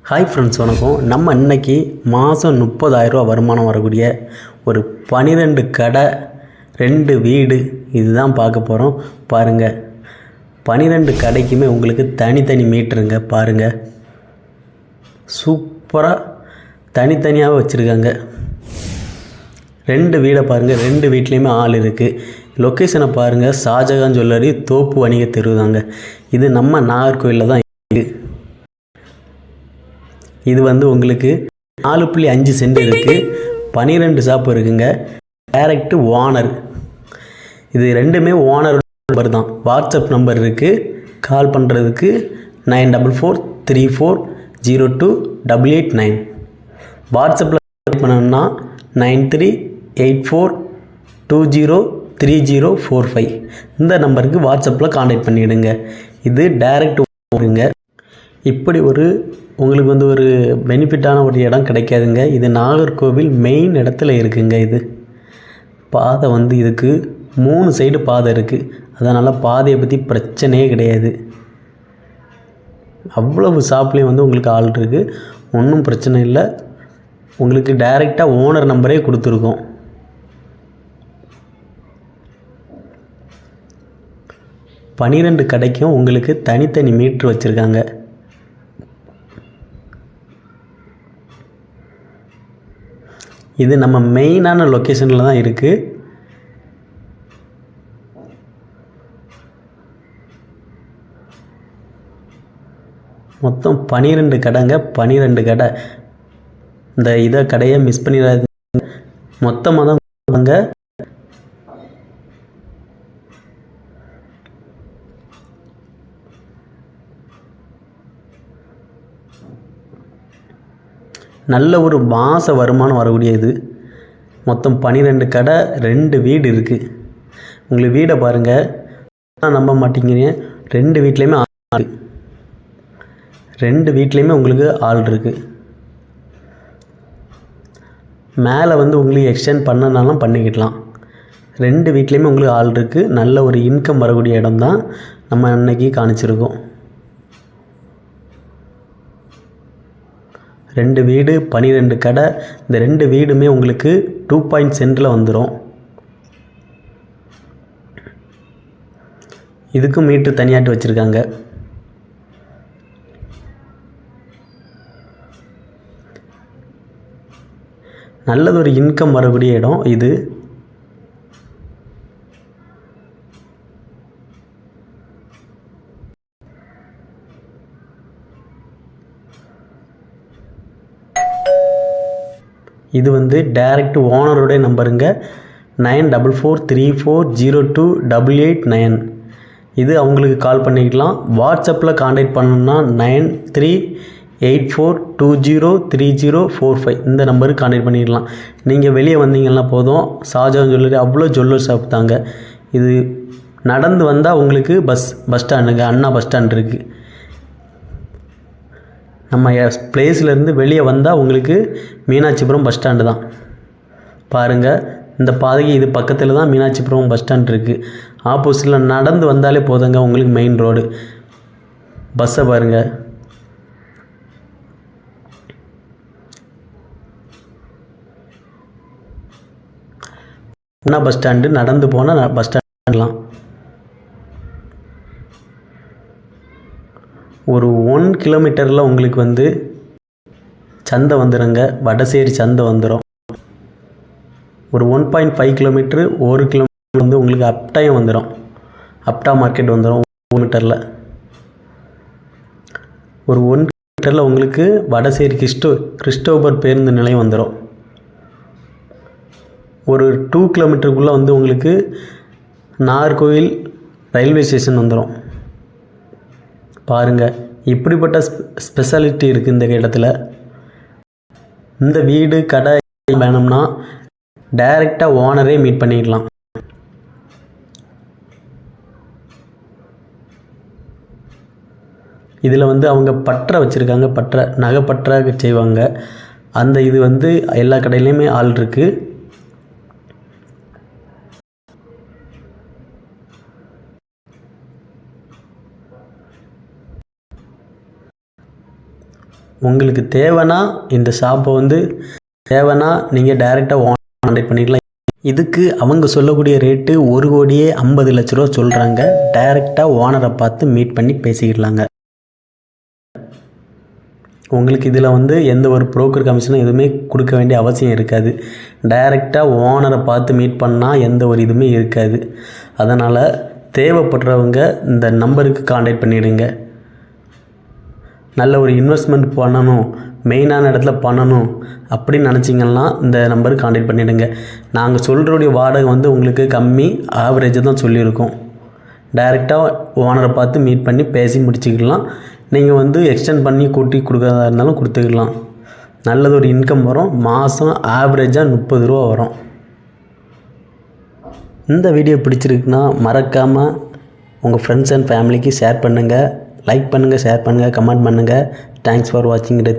Hi friends, வணக்கம். நம்ம இன்றைக்கி மாதம் 30,000 வருமானம் வரக்கூடிய ஒரு 12 கடை 2 வீடு இதுதான் பார்க்க போகிறோம். பாருங்கள், 12 கடைக்குமே உங்களுக்கு தனித்தனி மீட்டருங்க. பாருங்கள், சூப்பராக தனித்தனியாக வச்சுருக்காங்க. 2 வீடை பாருங்கள், 2 வீட்லேயுமே ஆள் இருக்குது. லொக்கேஷனை பாருங்கள், ஷாஜகான் ஜுவல்லரி, தோப்பு வணிக தெரு தாங்க. இது நம்ம நாகர்கோவிலில் தான் இருக்குது. இது வந்து உங்களுக்கு 4.5 சென்ட் இருக்குது, 12 ஷாப் இருக்குங்க. டைரக்ட் ஓனர், இது ரெண்டுமே ஓனர் நம்பர் தான். வாட்ஸ்அப் நம்பர் இருக்குது, கால் பண்ணுறதுக்கு 9434302889. வாட்ஸ்அப்பில் பண்ணணும்னா 9384203045. இந்த நம்பருக்கு வாட்ஸ்அப்பில் கான்டாக்ட் பண்ணிவிடுங்க. இது டைரக்ட் ஓனருங்க. இப்படி உங்களுக்கு வந்து ஒரு பெனிஃபிட்டான ஒரு இடம் கிடைக்காதுங்க. இது நாகர்கோவில் மெயின் இடத்துல இருக்குங்க. இது பாதை வந்து இதுக்கு 3 சைடு பாதை இருக்குது. அதனால் பாதையை பற்றி பிரச்சனையே கிடையாது. அவ்வளவு ஷாப்லேயும் வந்து உங்களுக்கு ஆள் இருக்குது, ஒன்றும் பிரச்சனை இல்லை. உங்களுக்கு டைரெக்டாக ஓனர் நம்பரே கொடுத்துருக்கோம். பன்னிரெண்டு கடைக்கும் உங்களுக்கு தனித்தனி மீட்ரு வச்சுருக்காங்க. இது நம்ம மெயினான லொக்கேஷனில் தான் இருக்குது. மொத்தம் 12 கடைங்க. 12 கடை. இந்த கடையை மிஸ் பண்ணிடாது. மொத்தமாக தான் வாங்க. நல்ல ஒரு மாத வருமானம் வரக்கூடிய இது. மொத்தம் 12 கடை, 2 வீடு இருக்குது. உங்களுக்கு வீடை பாருங்கள், நம்ப மாட்டேங்கிறீங்க. 2 வீட்லேயுமே ஆள், 2 வீட்லேயுமே உங்களுக்கு ஆள் இருக்குது. மேலே வந்து உங்களுக்கு எக்ஸ்டெண்ட் பண்ணனாலும் பண்ணிக்கிடலாம். 2 வீட்லேயுமே உங்களுக்கு ஆள் இருக்குது. நல்ல ஒரு இன்கம் வரக்கூடிய இடம் தான் நம்ம அன்னைக்கு காணிச்சிருக்கோம். 2 வீடு, 12 கடை. இந்த 2 வீடுமே உங்களுக்கு 2 சென்டில் வந்துடும். இதுக்கும் மீட்ரு தனியாட்டு வச்சுருக்காங்க. நல்லது ஒரு இன்கம் வரக்கூடிய இடம் இது. இது வந்து டைரக்ட் ஓனருடைய நம்பருங்க. 9443402889. இது அவங்களுக்கு கால் பண்ணிக்கலாம். வாட்ஸ்அப்பில் கான்டாக்ட் பண்ணணும்னா 9384203045. இந்த நம்பருக்கு கான்டாக்ட் பண்ணிக்கலாம். நீங்கள் வெளியே வந்தீங்கன்னா போதும், ஷாஜகான் ஜுவல்லரி அவ்வளோ ஜுவல்லர் ஷாப் தாங்க. இது நடந்து வந்தால் உங்களுக்கு பஸ் ஸ்டாண்டுங்க, அண்ணா பஸ் ஸ்டாண்ட் இருக்குது. நம்ம பிளேஸ்லேருந்து வெளியே வந்தால் உங்களுக்கு மீனாட்சிபுரம் பஸ் ஸ்டாண்டு தான். பாருங்கள், இந்த பாதைக்கு இது பக்கத்தில் தான் மீனாட்சிபுரம் பஸ் ஸ்டாண்ட் இருக்குது. ஆப்போசிட்டில் நடந்து வந்தாலே போதுங்க உங்களுக்கு மெயின் ரோடு. பஸ்ஸை பாருங்கள். அண்ணா பஸ் ஸ்டாண்டு நடந்து போனால் பஸ் ஸ்டாண்ட்லாம். ஒரு 1 கிலோமீட்டரில் உங்களுக்கு வந்து சந்தை வந்துடுங்க. வடசேரி சந்தை வந்துடும். ஒரு 1.5 கிலோமீட்ரு, 1 கிலோமீட்டர் வந்து உங்களுக்கு அப்டாயம் வந்துடும். அப்டா மார்க்கெட் வந்துடும் 1 மீட்டரில். ஒரு 1 கிலோமீட்டரில் உங்களுக்கு வடசேரி கிறிஸ்டோபர் பேருந்து நிலையம் வந்துடும். ஒரு 2 கிலோமீட்டருக்குள்ளே வந்து உங்களுக்கு நாகர்கோவில் ரயில்வே ஸ்டேஷன் வந்துடும். பாருங்கள், இப்படிப்பட்ட ஸ்பெஷாலிட்டி இருக்குது இந்த இடத்துல. இந்த வீடு கடை வேணும்னா டைரெக்டாக ஓனரே மீட் பண்ணிக்கலாம். இதில் வந்து அவங்க பற்ற வச்சுருக்காங்க, நகை பற்ற செய்வாங்க. அந்த இது வந்து எல்லா கடையிலையுமே ஆள் இருக்குது. உங்களுக்கு தேவைன்னா இந்த ஷாப்பை வந்து தேவைன்னா நீங்கள் டைரெக்டாக கான்டாக்ட் பண்ணிக்கலாம். இதுக்கு அவங்க சொல்லக்கூடிய ரேட்டு 1,50,00,000 ரூபா சொல்கிறாங்க. டைரெக்டாக ஓனரை பார்த்து மீட் பண்ணி பேசிக்கிடலாங்க. உங்களுக்கு இதில் வந்து எந்த ஒரு புரோக்கர் கமிஷனும் எதுவுமே கொடுக்க வேண்டிய அவசியம் இருக்காது. டைரெக்டாக ஓனரை பார்த்து மீட் பண்ணால் எந்த ஒரு இதுவுமே இருக்காது. அதனால் தேவைப்படுறவங்க இந்த நம்பருக்கு கான்டாக்ட் பண்ணிவிடுங்க. நல்ல ஒரு இன்வெஸ்ட்மெண்ட் பண்ணணும், மெயினான இடத்துல பண்ணணும் அப்படின்னு நினச்சிங்கன்னா இந்த நம்பருக்கு கான்டாக்ட் பண்ணிவிடுங்க. நாங்கள் சொல்கிறோடைய வாடகை வந்து உங்களுக்கு கம்மி, ஆவரேஜாக தான் சொல்லியிருக்கோம். டைரெக்டாக ஓனரை பார்த்து மீட் பண்ணி பேசி முடிச்சுக்கலாம். நீங்கள் வந்து எக்ஸ்டெண்ட் பண்ணி கூட்டி கொடுக்குறதா இருந்தாலும் கொடுத்துக்கலாம். நல்லது ஒரு இன்கம் வரும். மாதம் ஆவரேஜாக 30 ரூபா வரும். இந்த வீடியோ பிடிச்சிருக்குன்னா மறக்காமல் உங்கள் ஃப்ரெண்ட்ஸ் அண்ட் ஃபேமிலிக்கு ஷேர் பண்ணுங்கள். லைக் பண்ணுங்கள், ஷேர் பண்ணுங்கள், கமெண்ட் பண்ணுங்கள். தேங்க்ஸ் ஃபார் வாட்சிங்.